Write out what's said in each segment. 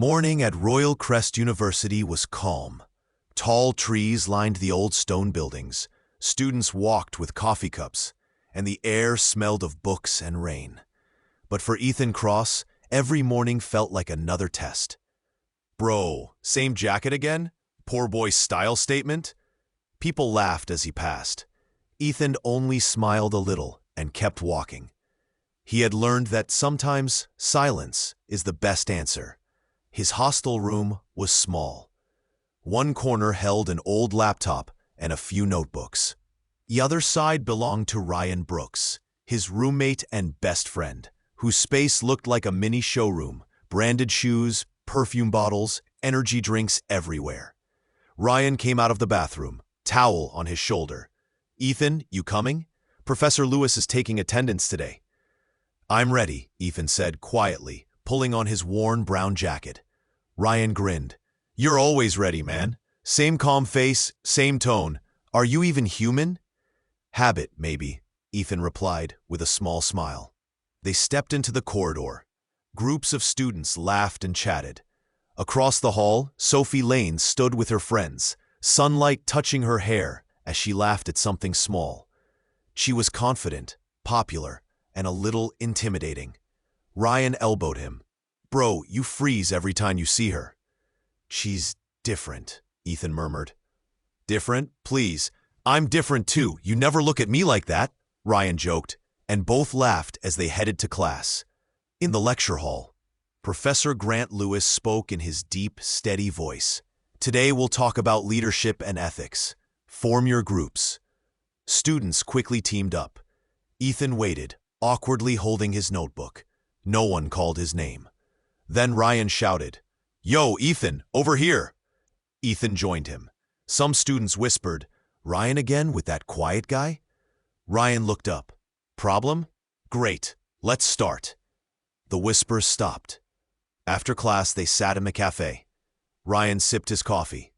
Morning at Royal Crest University was calm. Tall trees lined the old stone buildings, students walked with coffee cups, and the air smelled of books and rain. But for Ethan Cross, every morning felt like another test. "Bro, same jacket again? Poor boy's style statement?" People laughed as he passed. Ethan only smiled a little and kept walking. He had learned that sometimes silence is the best answer. His hostel room was small. One corner held an old laptop and a few notebooks. The other side belonged to Ryan Brooks, his roommate and best friend, whose space looked like a mini showroom, branded shoes, perfume bottles, energy drinks everywhere. Ryan came out of the bathroom, towel on his shoulder. "Ethan, you coming? Professor Lewis is taking attendance today." "I'm ready," Ethan said quietly, pulling on his worn brown jacket. Ryan grinned. "You're always ready, man. Same calm face, same tone. Are you even human?" "Habit, maybe," Ethan replied with a small smile. They stepped into the corridor. Groups of students laughed and chatted. Across the hall, Sophie Lane stood with her friends, sunlight touching her hair as she laughed at something small. She was confident, popular, and a little intimidating. Ryan elbowed him. "Bro, you freeze every time you see her." "She's different," Ethan murmured. "Different? Please. I'm different too. You never look at me like that," Ryan joked, and both laughed as they headed to class. In the lecture hall, Professor Grant Lewis spoke in his deep, steady voice. "Today we'll talk about leadership and ethics. Form your groups." Students quickly teamed up. Ethan waited, awkwardly holding his notebook. No one called his name. Then Ryan shouted, "Yo, Ethan, over here!" Ethan joined him. Some students whispered, "Ryan again with that quiet guy?" Ryan looked up. "Problem? Great. Let's start." The whispers stopped. After class, they sat in a cafe. Ryan sipped his coffee.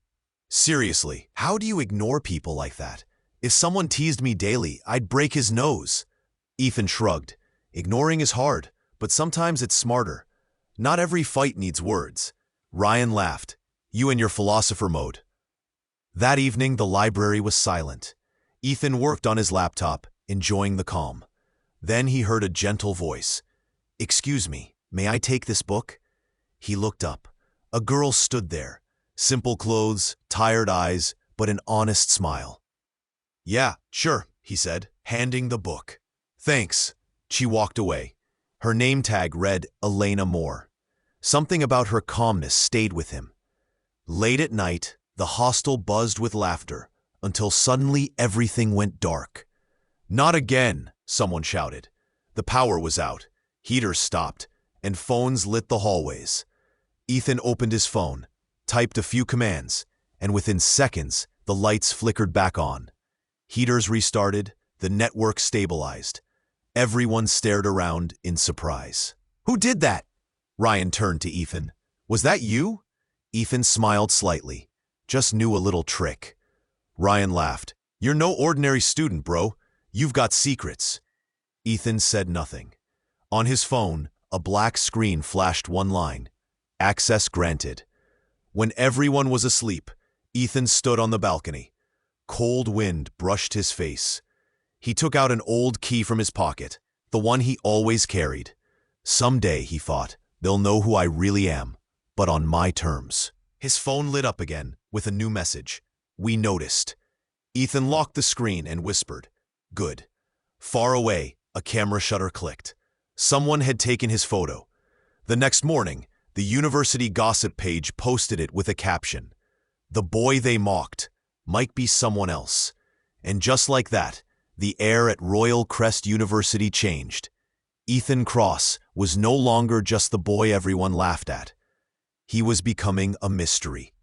"Seriously, how do you ignore people like that? If someone teased me daily, I'd break his nose." Ethan shrugged. "Ignoring is hard, but sometimes it's smarter. Not every fight needs words." Ryan laughed. "You and your philosopher mode." That evening, the library was silent. Ethan worked on his laptop, enjoying the calm. Then he heard a gentle voice. "Excuse me, may I take this book?" He looked up. A girl stood there. Simple clothes, tired eyes, but an honest smile. "Yeah, sure," he said, handing the book. "Thanks." She walked away. Her name tag read Elena Moore. Something about her calmness stayed with him. Late at night, the hostel buzzed with laughter, until suddenly everything went dark. "Not again," someone shouted. The power was out, heaters stopped, and phones lit the hallways. Ethan opened his phone, typed a few commands, and within seconds, the lights flickered back on. Heaters restarted, the network stabilized. Everyone stared around in surprise. "Who did that?" Ryan turned to Ethan. "Was that you?" Ethan smiled slightly. "Just knew a little trick." Ryan laughed. "You're no ordinary student, bro. You've got secrets." Ethan said nothing. On his phone, a black screen flashed one line. "Access granted." When everyone was asleep, Ethan stood on the balcony. Cold wind brushed his face. He took out an old key from his pocket, the one he always carried. "Someday," he thought, "they'll know who I really am, but on my terms." His phone lit up again with a new message. "We noticed." Ethan locked the screen and whispered, "Good." Far away, a camera shutter clicked. Someone had taken his photo. The next morning, the university gossip page posted it with a caption. "The boy they mocked might be someone else." And just like that, the air at Royal Crest University changed. Ethan Cross was no longer just the boy everyone laughed at. He was becoming a mystery.